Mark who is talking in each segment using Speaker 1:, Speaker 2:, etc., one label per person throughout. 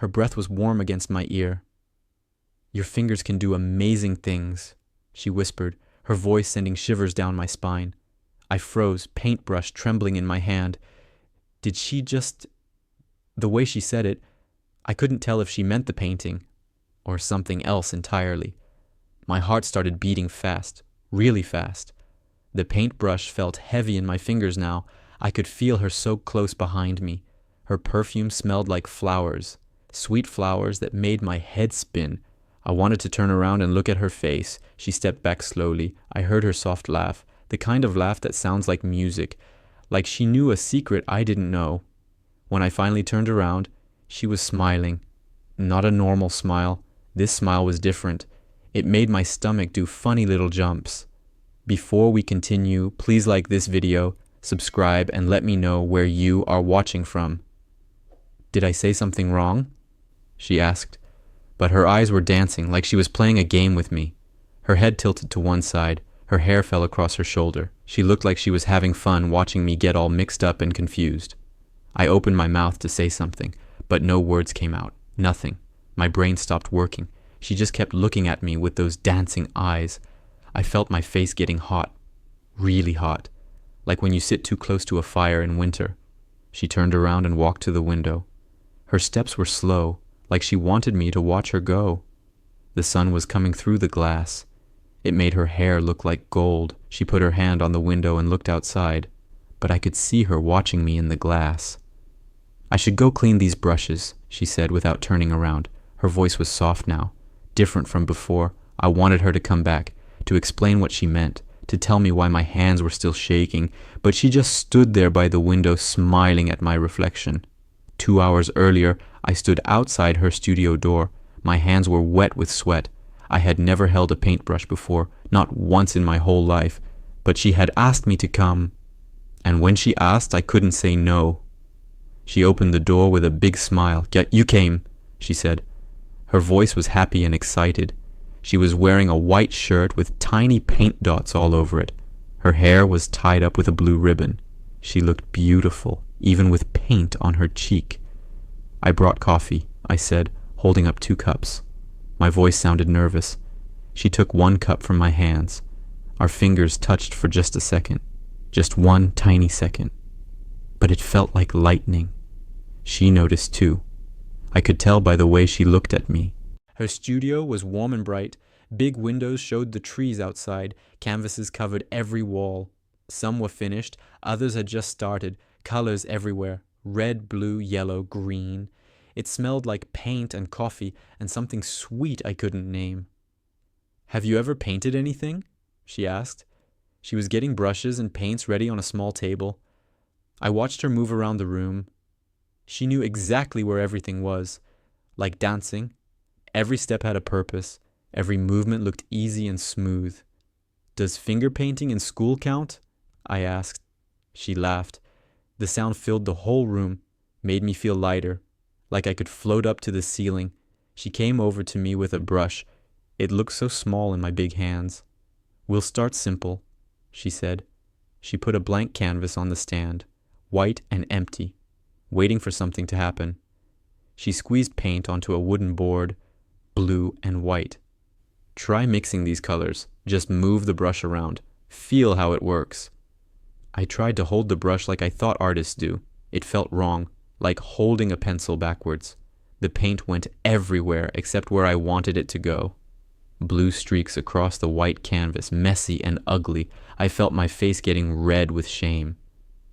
Speaker 1: Her breath was warm against my ear. "Your fingers can do amazing things," she whispered, her voice sending shivers down my spine. I froze, paintbrush trembling in my hand. Did she just... The way she said it, I couldn't tell if she meant the painting or something else entirely. My heart started beating fast, really fast. The paintbrush felt heavy in my fingers now. I could feel her so close behind me. Her perfume smelled like flowers, sweet flowers that made my head spin. I wanted to turn around and look at her face. She stepped back slowly. I heard her soft laugh, the kind of laugh that sounds like music, like she knew a secret I didn't know. When I finally turned around, she was smiling. Not a normal smile. This smile was different. It made my stomach do funny little jumps. Before we continue, please like this video, subscribe, and let me know where you are watching from. "Did I say something wrong?" she asked, but her eyes were dancing like she was playing a game with me. Her head tilted to one side. Her hair fell across her shoulder. She looked like she was having fun watching me get all mixed up and confused. I opened my mouth to say something, but no words came out. Nothing. My brain stopped working. She just kept looking at me with those dancing eyes. I felt my face getting hot. Really hot. Like when you sit too close to a fire in winter. She turned around and walked to the window. Her steps were slow, like she wanted me to watch her go. The sun was coming through the glass. It made her hair look like gold. She put her hand on the window and looked outside, but I could see her watching me in the glass. "I should go clean these brushes," she said without turning around. Her voice was soft now, different from before. I wanted her to come back, to explain what she meant, to tell me why my hands were still shaking, but she just stood there by the window smiling at my reflection. 2 hours earlier, I stood outside her studio door. My hands were wet with sweat. I had never held a paintbrush before, not once in my whole life, but she had asked me to come, and when she asked, I couldn't say no. She opened the door with a big smile. "You came," she said. Her voice was happy and excited. She was wearing a white shirt with tiny paint dots all over it. Her hair was tied up with a blue ribbon. She looked beautiful, even with paint on her cheek. "I brought coffee," I said, holding up 2 cups. My voice sounded nervous. She took 1 cup from my hands. Our fingers touched for just a second. Just 1 tiny second. But it felt like lightning. She noticed too. I could tell by the way she looked at me. Her studio was warm and bright. Big windows showed the trees outside. Canvases covered every wall. Some were finished, others had just started. Colors everywhere. Red, blue, yellow, green. It smelled like paint and coffee and something sweet I couldn't name. "Have you ever painted anything?" she asked. She was getting brushes and paints ready on a small table. I watched her move around the room. She knew exactly where everything was. Like dancing, every step had a purpose. Every movement looked easy and smooth. "Does finger painting in school count?" I asked. She laughed. The sound filled the whole room, made me feel lighter, like I could float up to the ceiling. She came over to me with a brush. It looked so small in my big hands. "We'll start simple," she said. She put a blank canvas on the stand, white and empty, waiting for something to happen. She squeezed paint onto a wooden board, blue and white. "Try mixing these colors. Just move the brush around. Feel how it works." I tried to hold the brush like I thought artists do. It felt wrong, like holding a pencil backwards. The paint went everywhere except where I wanted it to go. Blue streaks across the white canvas, messy and ugly. I felt my face getting red with shame.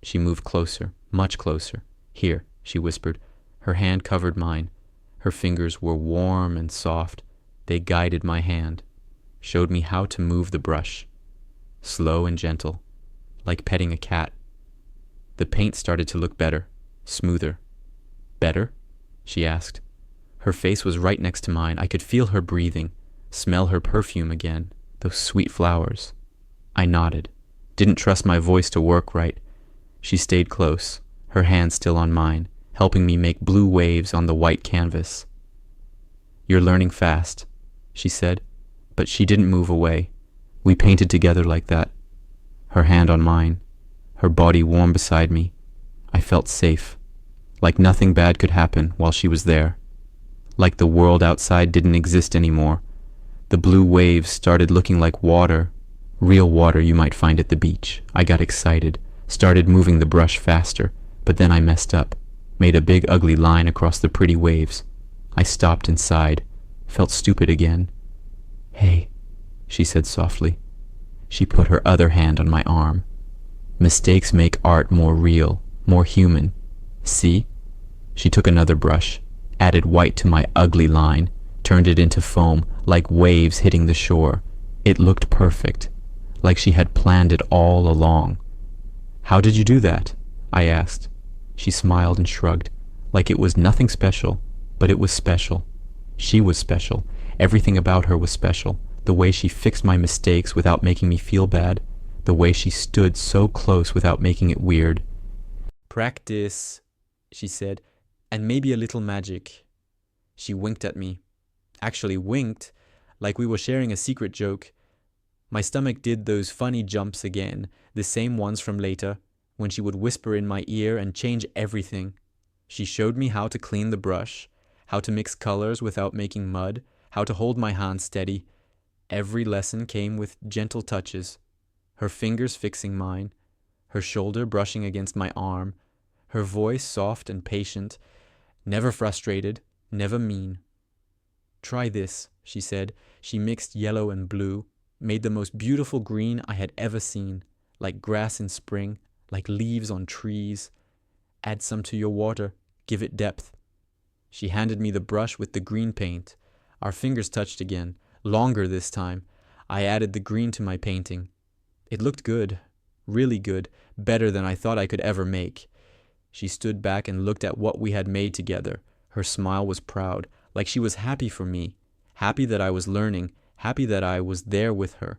Speaker 1: She moved closer, much closer. "Here," she whispered. Her hand covered mine. Her fingers were warm and soft. They guided my hand, showed me how to move the brush. Slow and gentle, like petting a cat. The paint started to look better, smoother. "Better?" she asked. Her face was right next to mine. I could feel her breathing, smell her perfume again, those sweet flowers. I nodded, didn't trust my voice to work right. She stayed close, her hand still on mine, helping me make blue waves on the white canvas. "You're learning fast," she said, but she didn't move away. We painted together like that, her hand on mine, her body warm beside me. I felt safe, like nothing bad could happen while she was there. like the world outside didn't exist anymore. The blue waves started looking like water, real water you might find at the beach. I got excited, started moving the brush faster, but then I messed up, made a big ugly line across the pretty waves. I stopped and sighed, felt stupid again. "Hey," she said softly. She put her other hand on my arm. "Mistakes make art more real, more human. See?" She took another brush, added white to my ugly line, turned it into foam, like waves hitting the shore. It looked perfect, like she had planned it all along. "How did you do that?" I asked. She smiled and shrugged, like it was nothing special, but it was special. She was special. Everything about her was special. The way she fixed my mistakes without making me feel bad. The way she stood so close without making it weird. "Practice," she said, "and maybe a little magic." She winked at me. Actually winked, like we were sharing a secret joke. My stomach did those funny jumps again, the same ones from later, when she would whisper in my ear and change everything. She showed me how to clean the brush, how to mix colors without making mud, how to hold my hand steady. Every lesson came with gentle touches, her fingers fixing mine, her shoulder brushing against my arm, her voice soft and patient, never frustrated, never mean. "Try this," she said. She mixed yellow and blue, made the most beautiful green I had ever seen, like grass in spring, like leaves on trees. "Add some to your water, give it depth." She handed me the brush with the green paint. Our fingers touched again, longer this time. I added the green to my painting. It looked good, really good, better than I thought I could ever make. She stood back and looked at what we had made together. Her smile was proud, like she was happy for me, happy that I was learning, happy that I was there with her.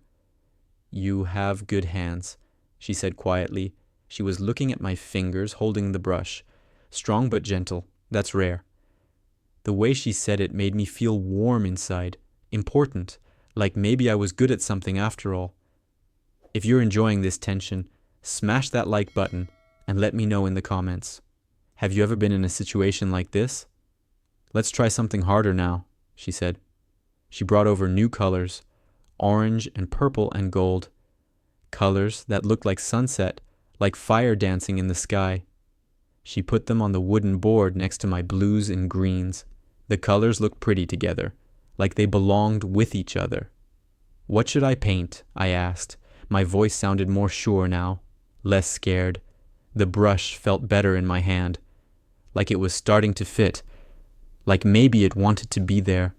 Speaker 1: "You have good hands," she said quietly. She was looking at my fingers, holding the brush. "Strong but gentle, that's rare." The way she said it made me feel warm inside, important, like maybe I was good at something after all. If you're enjoying this tension, smash that like button and let me know in the comments. Have you ever been in a situation like this? "Let's try something harder now," she said. She brought over new colors, orange and purple and gold. Colors that looked like sunset, like fire dancing in the sky. She put them on the wooden board next to my blues and greens. The colors looked pretty together, like they belonged with each other. "What should I paint?" I asked. My voice sounded more sure now, less scared. The brush felt better in my hand, like it was starting to fit, like maybe it wanted to be there.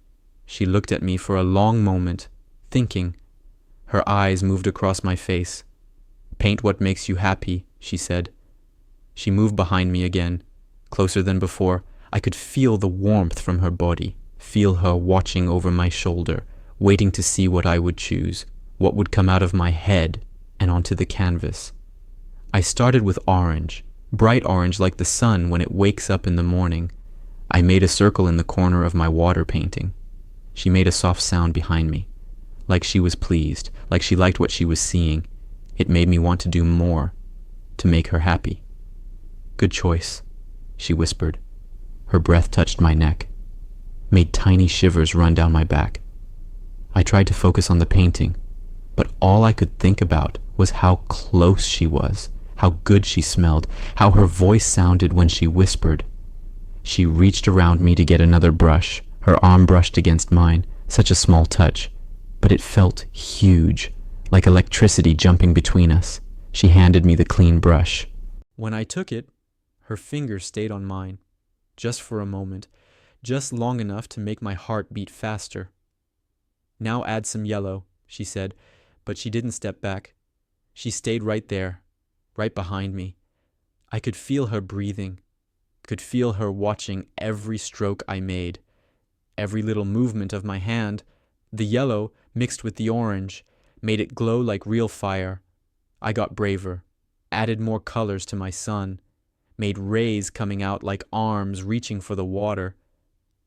Speaker 1: She looked at me for a long moment, thinking. Her eyes moved across my face. "Paint what makes you happy," she said. She moved behind me again, closer than before. I could feel the warmth from her body, feel her watching over my shoulder, waiting to see what I would choose, what would come out of my head and onto the canvas. I started with orange, bright orange like the sun when it wakes up in the morning. I made a circle in the corner of my water painting. She made a soft sound behind me, like she was pleased, like she liked what she was seeing. It made me want to do more, to make her happy. "Good choice," she whispered. Her breath touched my neck, made tiny shivers run down my back. I tried to focus on the painting, but all I could think about was how close she was, how good she smelled, how her voice sounded when she whispered. She reached around me to get another brush. Her arm brushed against mine, such a small touch, but it felt huge, like electricity jumping between us. She handed me the clean brush. When I took it, her fingers stayed on mine, just for a moment, just long enough to make my heart beat faster. "Now add some yellow," she said, but she didn't step back. She stayed right there, right behind me. I could feel her breathing, could feel her watching every stroke I made, every little movement of my hand. The yellow, mixed with the orange, made it glow like real fire. I got braver, added more colors to my sun, made rays coming out like arms reaching for the water.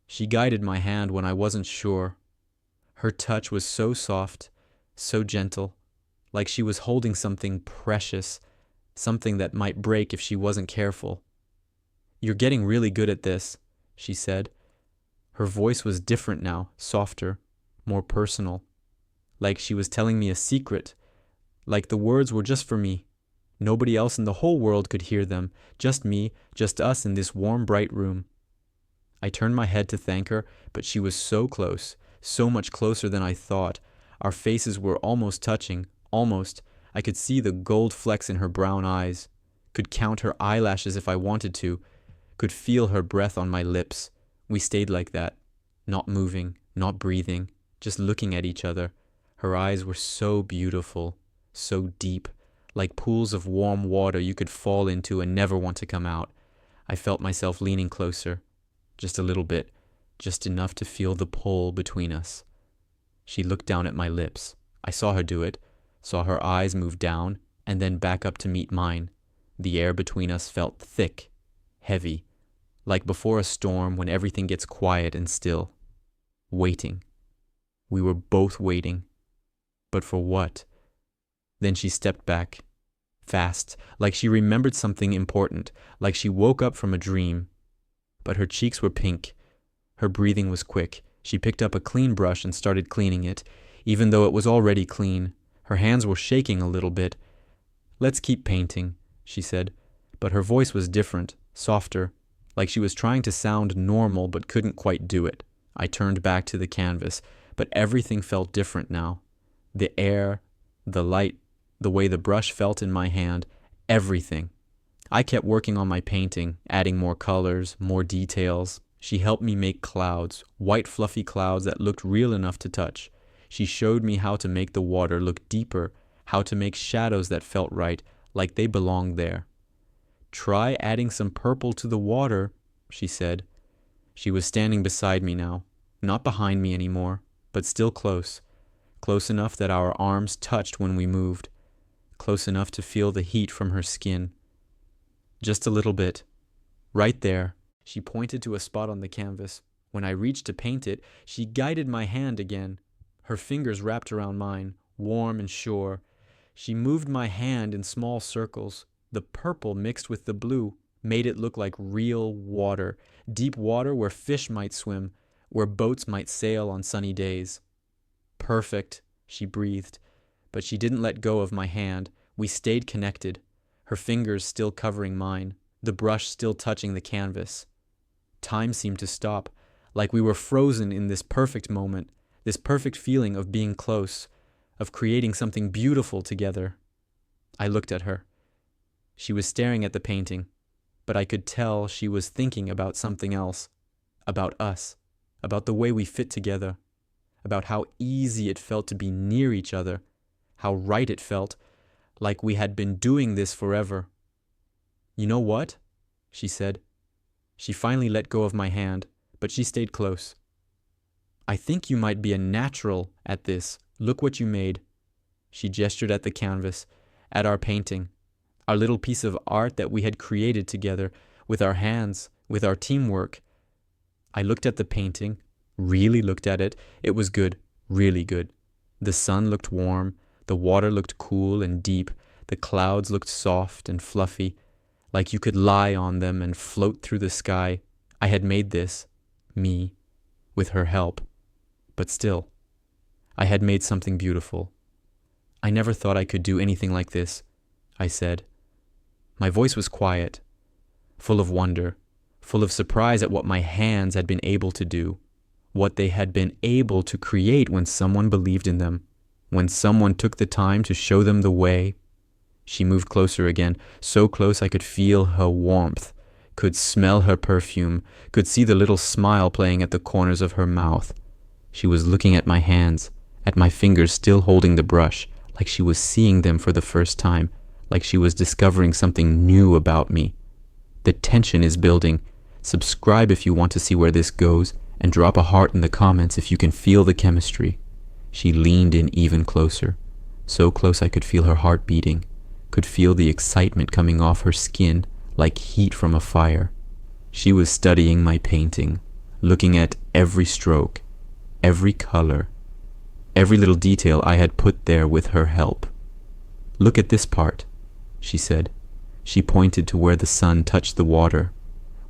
Speaker 1: She guided my hand when I wasn't sure. Her touch was so soft, so gentle, like she was holding something precious, something that might break if she wasn't careful. "You're getting really good at this," she said. Her voice was different now, softer, more personal. Like she was telling me a secret, like the words were just for me. Nobody else in the whole world could hear them, just me, just us in this warm, bright room. I turned my head to thank her, but she was so close, so much closer than I thought. Our faces were almost touching, almost. I could see the gold flecks in her brown eyes, could count her eyelashes if I wanted to, could feel her breath on my lips. We stayed like that, not moving, not breathing, just looking at each other. Her eyes were so beautiful, so deep, like pools of warm water you could fall into and never want to come out. I felt myself leaning closer, just a little bit, just enough to feel the pull between us. She looked down at my lips. I saw her do it, saw her eyes move down and then back up to meet mine. The air between us felt thick, heavy, like before a storm when everything gets quiet and still. Waiting. We were both waiting. But for what? Then she stepped back, fast, like she remembered something important, like she woke up from a dream. But her cheeks were pink. Her breathing was quick. She picked up a clean brush and started cleaning it, even though it was already clean. Her hands were shaking a little bit. "Let's keep painting," she said. But her voice was different, softer, like she was trying to sound normal but couldn't quite do it. I turned back to the canvas, but everything felt different now. The air, the light, the way the brush felt in my hand, everything. I kept working on my painting, adding more colors, more details. She helped me make clouds, white fluffy clouds that looked real enough to touch. She showed me how to make the water look deeper, how to make shadows that felt right, like they belonged there. "Try adding some purple to the water," she said. She was standing beside me now, not behind me anymore, but still close, close enough that our arms touched when we moved, close enough to feel the heat from her skin. Just a little bit. Right there. She pointed to a spot on the canvas. When I reached to paint it, she guided my hand again. Her fingers wrapped around mine, warm and sure. She moved my hand in small circles. The purple mixed with the blue made it look like real water, deep water where fish might swim, where boats might sail on sunny days. "Perfect," she breathed, but she didn't let go of my hand. We stayed connected, her fingers still covering mine, the brush still touching the canvas. Time seemed to stop, like we were frozen in this perfect moment, this perfect feeling of being close, of creating something beautiful together. I looked at her. She was staring at the painting, but I could tell she was thinking about something else, about us, about the way we fit together, about how easy it felt to be near each other, how right it felt, like we had been doing this forever. "You know what?" she said. She finally let go of my hand, but she stayed close. "I think you might be a natural at this. Look what you made." She gestured at the canvas, at our painting, our little piece of art that we had created together, with our hands, with our teamwork. I looked at the painting, really looked at it. It was good, really good. The sun looked warm, the water looked cool and deep, the clouds looked soft and fluffy, like you could lie on them and float through the sky. I had made this, me, with her help. But still, I had made something beautiful. "I never thought I could do anything like this," I said. My voice was quiet, full of wonder, full of surprise at what my hands had been able to do, what they had been able to create when someone believed in them, when someone took the time to show them the way. She moved closer again, so close I could feel her warmth, could smell her perfume, could see the little smile playing at the corners of her mouth. She was looking at my hands, at my fingers still holding the brush, like she was seeing them for the first time, like she was discovering something new about me. The tension is building. Subscribe if you want to see where this goes, and drop a heart in the comments if you can feel the chemistry. She leaned in even closer, so close I could feel her heart beating, could feel the excitement coming off her skin like heat from a fire. She was studying my painting, looking at every stroke, every color, every little detail I had put there with her help. "Look at this part," she said. She pointed to where the sun touched the water,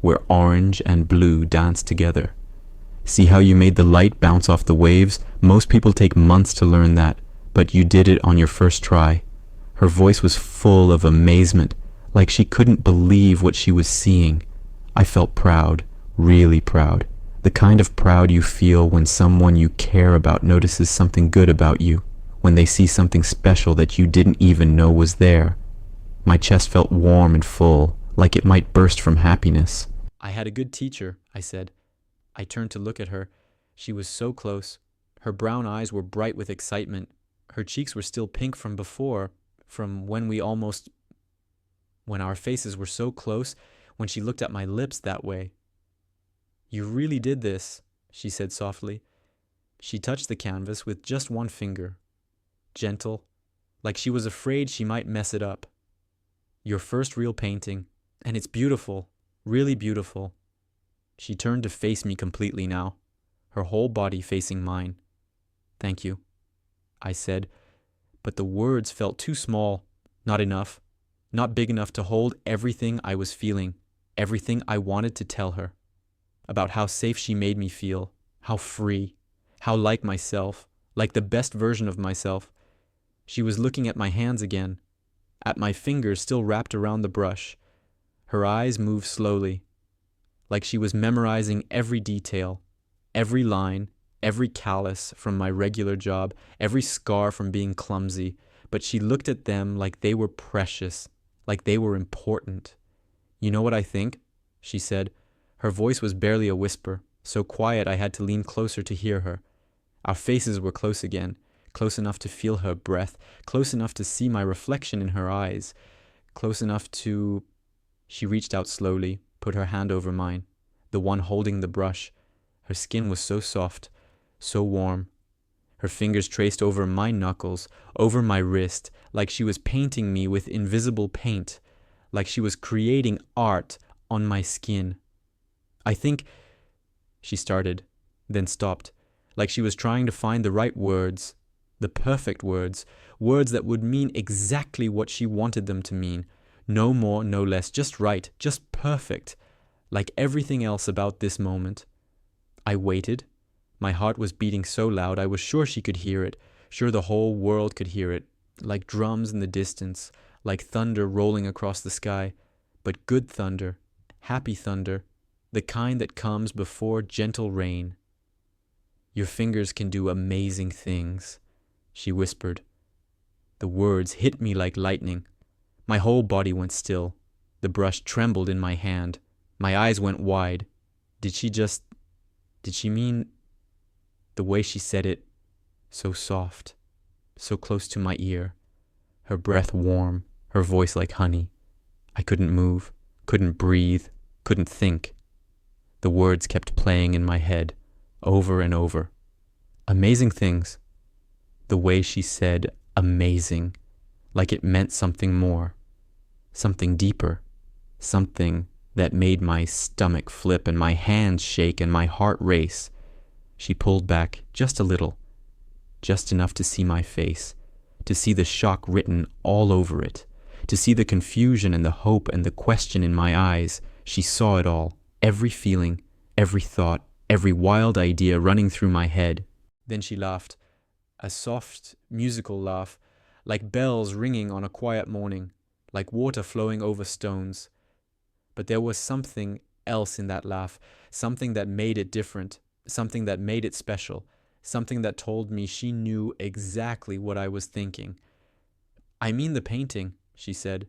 Speaker 1: where orange and blue danced together. See how you made the light bounce off the waves? Most people take months to learn that, but you did it on your first try." Her voice was full of amazement, like she couldn't believe what she was seeing. I felt proud, really proud. The kind of proud you feel when someone you care about notices something good about you, when they see something special that you didn't even know was there. My chest felt warm and full, like it might burst from happiness. "I had a good teacher," I said. I turned to look at her. She was so close. Her brown eyes were bright with excitement. Her cheeks were still pink from before, from when our faces were so close, when she looked at my lips that way. "You really did this," she said softly. She touched the canvas with just one finger, gentle, like she was afraid she might mess it up. "Your first real painting, and it's beautiful, really beautiful." She turned to face me completely now, her whole body facing mine. "Thank you," I said, but the words felt too small, not enough, not big enough to hold everything I was feeling, everything I wanted to tell her, about how safe she made me feel, how free, how like myself, like the best version of myself. She was looking at my hands again, at my fingers still wrapped around the brush. Her eyes moved slowly, like she was memorizing every detail, every line, every callus from my regular job, every scar from being clumsy, but she looked at them like they were precious, like they were important. "You know what I think?" she said. Her voice was barely a whisper, so quiet I had to lean closer to hear her. Our faces were close again, close enough to feel her breath, close enough to see my reflection in her eyes, close enough to... She reached out slowly, put her hand over mine, the one holding the brush. Her skin was so soft, so warm. Her fingers traced over my knuckles, over my wrist, like she was painting me with invisible paint, like she was creating art on my skin. "I think," she started, then stopped, like she was trying to find the right words, the perfect words, words that would mean exactly what she wanted them to mean. No more, no less, just right, just perfect, like everything else about this moment. I waited. My heart was beating so loud I was sure she could hear it, sure the whole world could hear it, like drums in the distance, like thunder rolling across the sky, but good thunder, happy thunder, the kind that comes before gentle rain. "Your fingers can do amazing things," she whispered. The words hit me like lightning. My whole body went still. The brush trembled in my hand. My eyes went wide. Did she mean... The way she said it, so soft, so close to my ear, her breath warm, her voice like honey. I couldn't move, couldn't breathe, couldn't think. The words kept playing in my head, over and over. Amazing things. The way she said amazing, like it meant something more, something deeper, something that made my stomach flip and my hands shake and my heart race. She pulled back just a little, just enough to see my face, to see the shock written all over it, to see the confusion and the hope and the question in my eyes. She saw it all, every feeling, every thought, every wild idea running through my head. Then she laughed, a soft, musical laugh, like bells ringing on a quiet morning, like water flowing over stones. But there was something else in that laugh, something that made it different, something that made it special, something that told me she knew exactly what I was thinking. "I mean the painting," she said.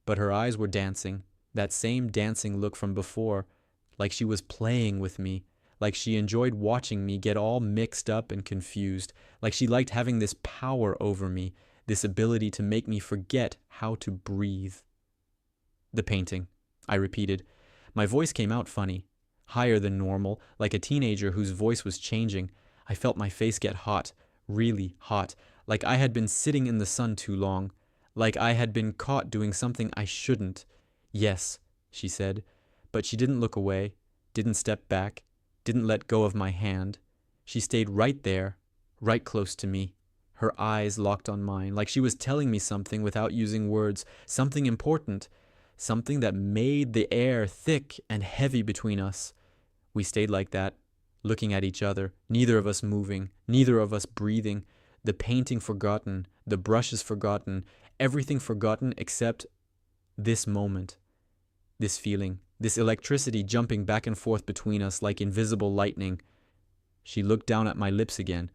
Speaker 1: But her eyes were dancing, that same dancing look from before, like she was playing with me, like she enjoyed watching me get all mixed up and confused, like she liked having this power over me, this ability to make me forget how to breathe. "The painting," I repeated. My voice came out funny, higher than normal, like a teenager whose voice was changing. I felt my face get hot, really hot, like I had been sitting in the sun too long, like I had been caught doing something I shouldn't. "Yes," she said, but she didn't look away, didn't step back, didn't let go of my hand. She stayed right there, right close to me, her eyes locked on mine, like she was telling me something without using words, something important, something that made the air thick and heavy between us. We stayed like that, looking at each other, neither of us moving, neither of us breathing, the painting forgotten, the brushes forgotten, everything forgotten except this moment, this feeling, this electricity jumping back and forth between us like invisible lightning. She looked down at my lips again.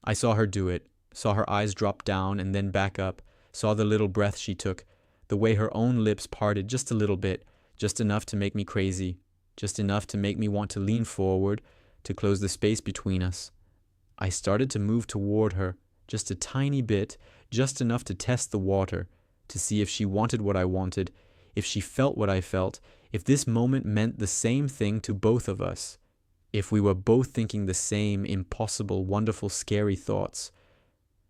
Speaker 1: I saw her do it, saw her eyes drop down and then back up, saw the little breath she took, the way her own lips parted just a little bit, just enough to make me crazy, just enough to make me want to lean forward, to close the space between us. I started to move toward her, just a tiny bit, just enough to test the water, to see if she wanted what I wanted, if she felt what I felt, if this moment meant the same thing to both of us, if we were both thinking the same impossible, wonderful, scary thoughts.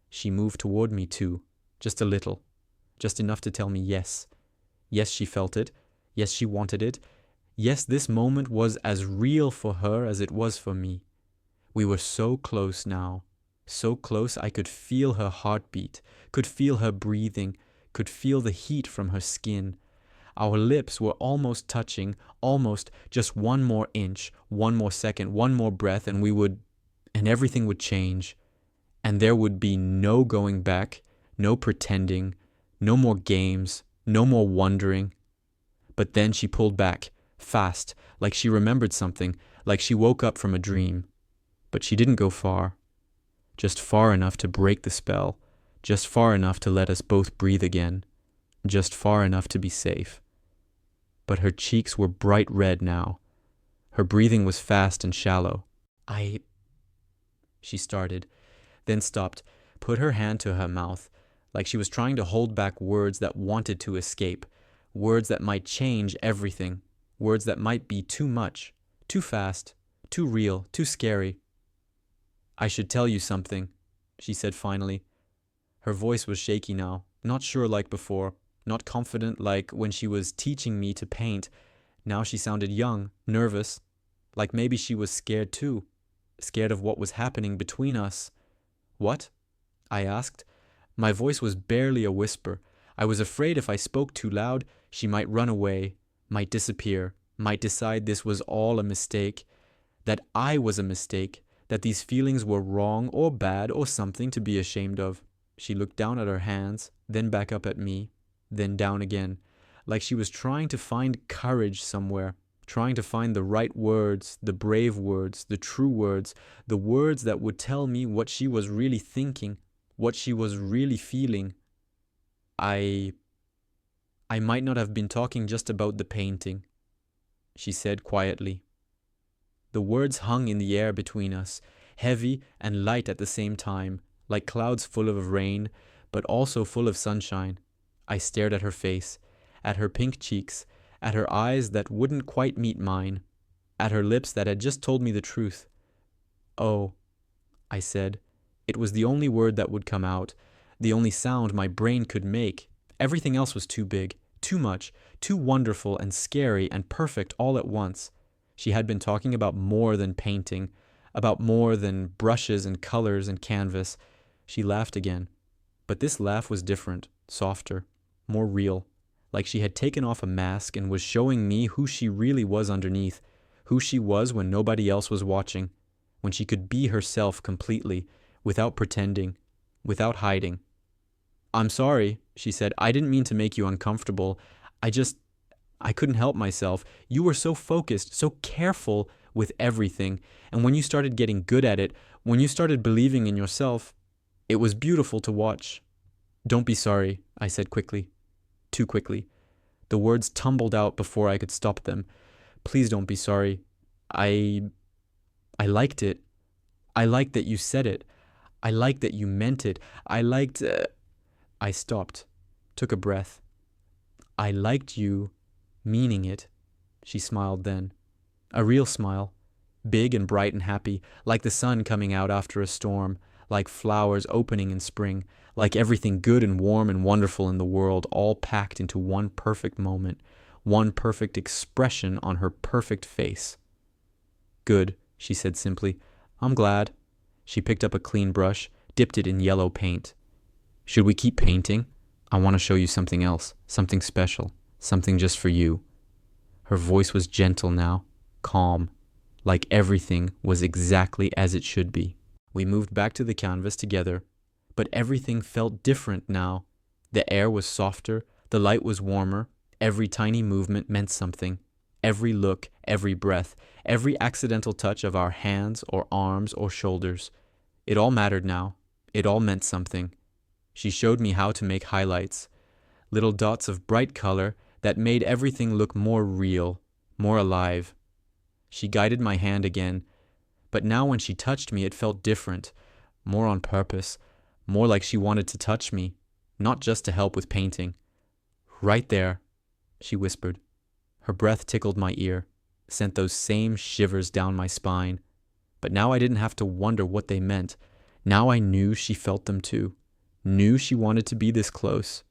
Speaker 1: She moved toward me too, just a little, just enough to tell me yes. Yes, she felt it. Yes, she wanted it. Yes, this moment was as real for her as it was for me. We were so close now, so close I could feel her heartbeat, could feel her breathing, could feel the heat from her skin. Our lips were almost touching, almost just one more inch, one more second, one more breath, and everything would change. And there would be no going back, no pretending, no more games, no more wondering. But then she pulled back, fast, like she remembered something, like she woke up from a dream. But she didn't go far. Just far enough to break the spell, just far enough to let us both breathe again, just far enough to be safe. But her cheeks were bright red now. Her breathing was fast and shallow. She started, then stopped, put her hand to her mouth, like she was trying to hold back words that wanted to escape, words that might change everything, words that might be too much, too fast, too real, too scary. I should tell you something, she said finally. Her voice was shaky now, not sure like before, not confident like when she was teaching me to paint. Now she sounded young, nervous, like maybe she was scared too, scared of what was happening between us. What? I asked. My voice was barely a whisper. I was afraid if I spoke too loud, she might run away, might disappear, might decide this was all a mistake, that I was a mistake, that these feelings were wrong or bad or something to be ashamed of. She looked down at her hands, then back up at me, then down again, like she was trying to find courage somewhere, trying to find the right words, the brave words, the true words, the words that would tell me what she was really thinking, what she was really feeling. I might not have been talking just about the painting, she said quietly. The words hung in the air between us, heavy and light at the same time, like clouds full of rain, but also full of sunshine. I stared at her face, at her pink cheeks, at her eyes that wouldn't quite meet mine, at her lips that had just told me the truth. Oh, I said. It was the only word that would come out, the only sound my brain could make. Everything else was too big, too much, too wonderful and scary and perfect all at once. She had been talking about more than painting, about more than brushes and colors and canvas. She laughed again. But this laugh was different, softer, more real, like she had taken off a mask and was showing me who she really was underneath, who she was when nobody else was watching, when she could be herself completely, without pretending, without hiding. I'm sorry, she said. I didn't mean to make you uncomfortable. I couldn't help myself. You were so focused, so careful with everything. And when you started getting good at it, when you started believing in yourself, it was beautiful to watch. Don't be sorry, I said quickly. Too quickly. The words tumbled out before I could stop them. Please don't be sorry. I liked it. I liked that you said it. I liked that you meant it. I stopped, took a breath. I liked you meaning it, she smiled then. A real smile, big and bright and happy, like the sun coming out after a storm, like flowers opening in spring, like everything good and warm and wonderful in the world, all packed into one perfect moment, one perfect expression on her perfect face. Good, she said simply. I'm glad. She picked up a clean brush, dipped it in yellow paint. Should we keep painting? I want to show you something else, something special, something just for you. Her voice was gentle now, calm, like everything was exactly as it should be. We moved back to the canvas together, but everything felt different now. The air was softer, the light was warmer, every tiny movement meant something. Every look, every breath, every accidental touch of our hands or arms or shoulders. It all mattered now. It all meant something. She showed me how to make highlights, little dots of bright color that made everything look more real, more alive. She guided my hand again, but now when she touched me it felt different, more on purpose, more like she wanted to touch me, not just to help with painting. "Right there," she whispered. Her breath tickled my ear, sent those same shivers down my spine. But now I didn't have to wonder what they meant. Now I knew she felt them too, knew she wanted to be this close,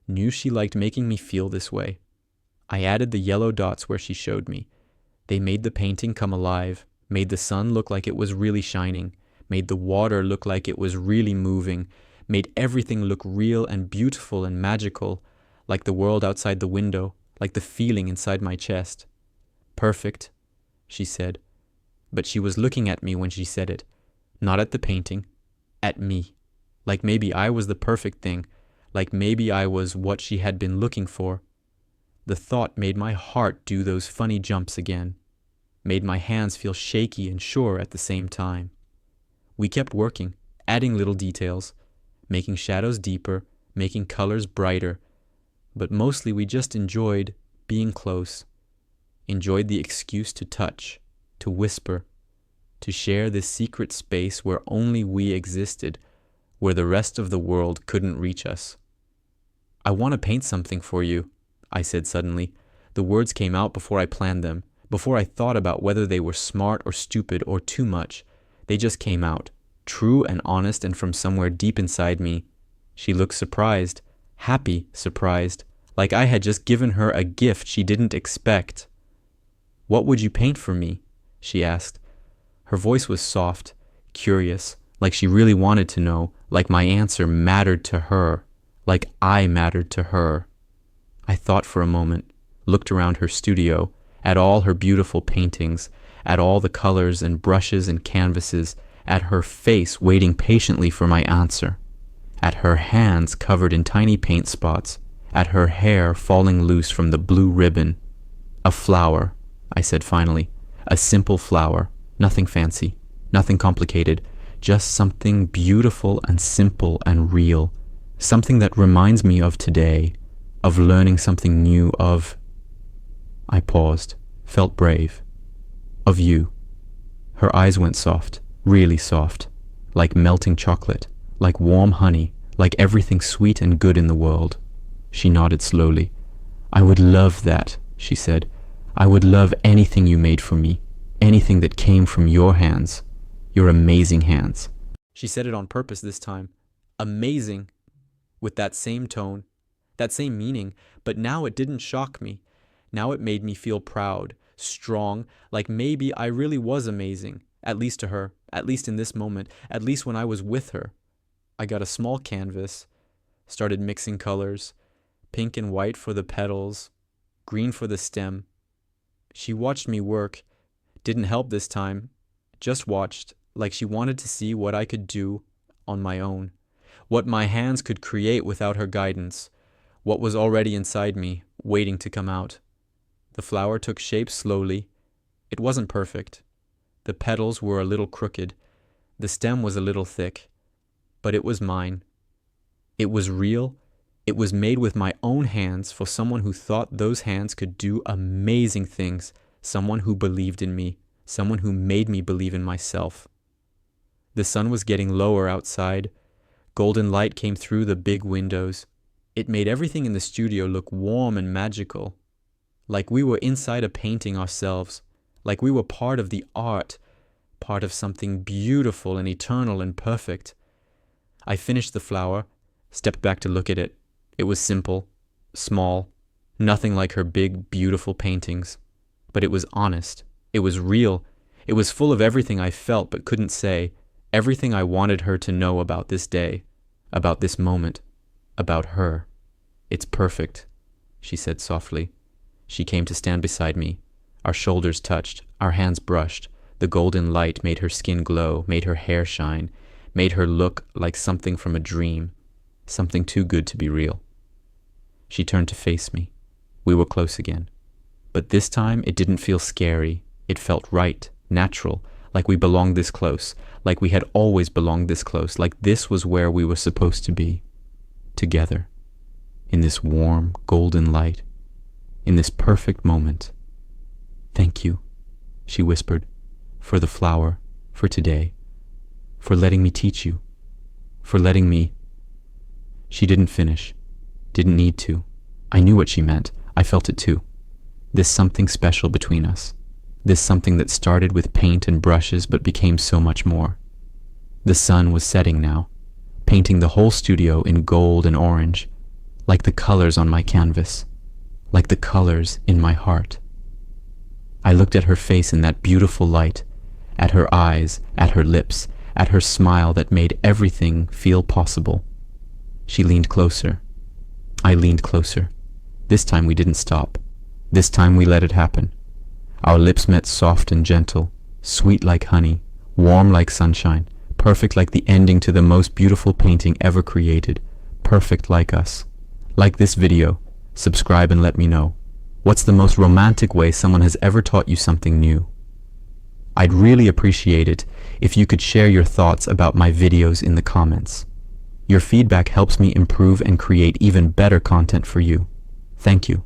Speaker 1: knew she liked making me feel this way. I added the yellow dots where she showed me. They made the painting come alive, made the sun look like it was really shining, made the water look like it was really moving, made everything look real and beautiful and magical, like the world outside the window, like the feeling inside my chest. "Perfect," she said, but she was looking at me when she said it, not at the painting, at me, like maybe I was the perfect thing, like maybe I was what she had been looking for. The thought made my heart do those funny jumps again, made my hands feel shaky and sure at the same time. We kept working, adding little details, making shadows deeper, making colors brighter, but mostly we just enjoyed being close, enjoyed the excuse to touch, to whisper, to share this secret space where only we existed, where the rest of the world couldn't reach us. "I want to paint something for you," I said suddenly. The words came out before I planned them, before I thought about whether they were smart or stupid or too much. They just came out, true and honest and from somewhere deep inside me. She looked surprised, happy, surprised, like I had just given her a gift she didn't expect. "What would you paint for me?" she asked. Her voice was soft, curious, like she really wanted to know, like my answer mattered to her, like I mattered to her. I thought for a moment, looked around her studio, at all her beautiful paintings, at all the colors and brushes and canvases, at her face waiting patiently for my answer, at her hands covered in tiny paint spots, at her hair falling loose from the blue ribbon. "A flower," I said finally. "A simple flower. Nothing fancy. Nothing complicated. Just something beautiful and simple and real. Something that reminds me of today, of learning something new, of..." I paused, felt brave. "Of you." Her eyes went soft, really soft, like melting chocolate, like warm honey, like everything sweet and good in the world. She nodded slowly. "I would love that," she said. "I would love anything you made for me, anything that came from your hands, your amazing hands." She said it on purpose this time. Amazing, with that same tone, that same meaning, but now it didn't shock me. Now it made me feel proud, strong, like maybe I really was amazing, at least to her, at least in this moment, at least when I was with her. I got a small canvas, started mixing colors, pink and white for the petals, green for the stem. She watched me work, didn't help this time, just watched, like she wanted to see what I could do on my own, what my hands could create without her guidance, what was already inside me, waiting to come out. The flower took shape slowly. It wasn't perfect. The petals were a little crooked. The stem was a little thick. But it was mine. It was real. It was made with my own hands for someone who thought those hands could do amazing things, someone who believed in me, someone who made me believe in myself. The sun was getting lower outside. Golden light came through the big windows. It made everything in the studio look warm and magical, like we were inside a painting ourselves, like we were part of the art, part of something beautiful and eternal and perfect. I finished the flower, stepped back to look at it. It was simple, small, nothing like her big, beautiful paintings. But it was honest. It was real. It was full of everything I felt but couldn't say, everything I wanted her to know about this day, about this moment, about her. "It's perfect," she said softly. She came to stand beside me. Our shoulders touched, our hands brushed. The golden light made her skin glow, made her hair shine, made her look like something from a dream, something too good to be real. She turned to face me. We were close again. But this time it didn't feel scary. It felt right, natural, like we belonged this close, like we had always belonged this close, like this was where we were supposed to be. Together. In this warm, golden light. In this perfect moment. Thank you, she whispered, for the flower, for today, for letting me teach you, for letting me. She didn't finish. Didn't need to. I knew what she meant. I felt it too. This something special between us. This something that started with paint and brushes but became so much more. The sun was setting now, painting the whole studio in gold and orange, like the colors on my canvas, like the colors in my heart. I looked at her face in that beautiful light, at her eyes, at her lips, at her smile that made everything feel possible. She leaned closer. I leaned closer. This time we didn't stop. This time we let it happen. Our lips met soft and gentle, sweet like honey, warm like sunshine, perfect like the ending to the most beautiful painting ever created, perfect like us. Like this video, subscribe and let me know. What's the most romantic way someone has ever taught you something new? I'd really appreciate it if you could share your thoughts about my videos in the comments. Your feedback helps me improve and create even better content for you. Thank you.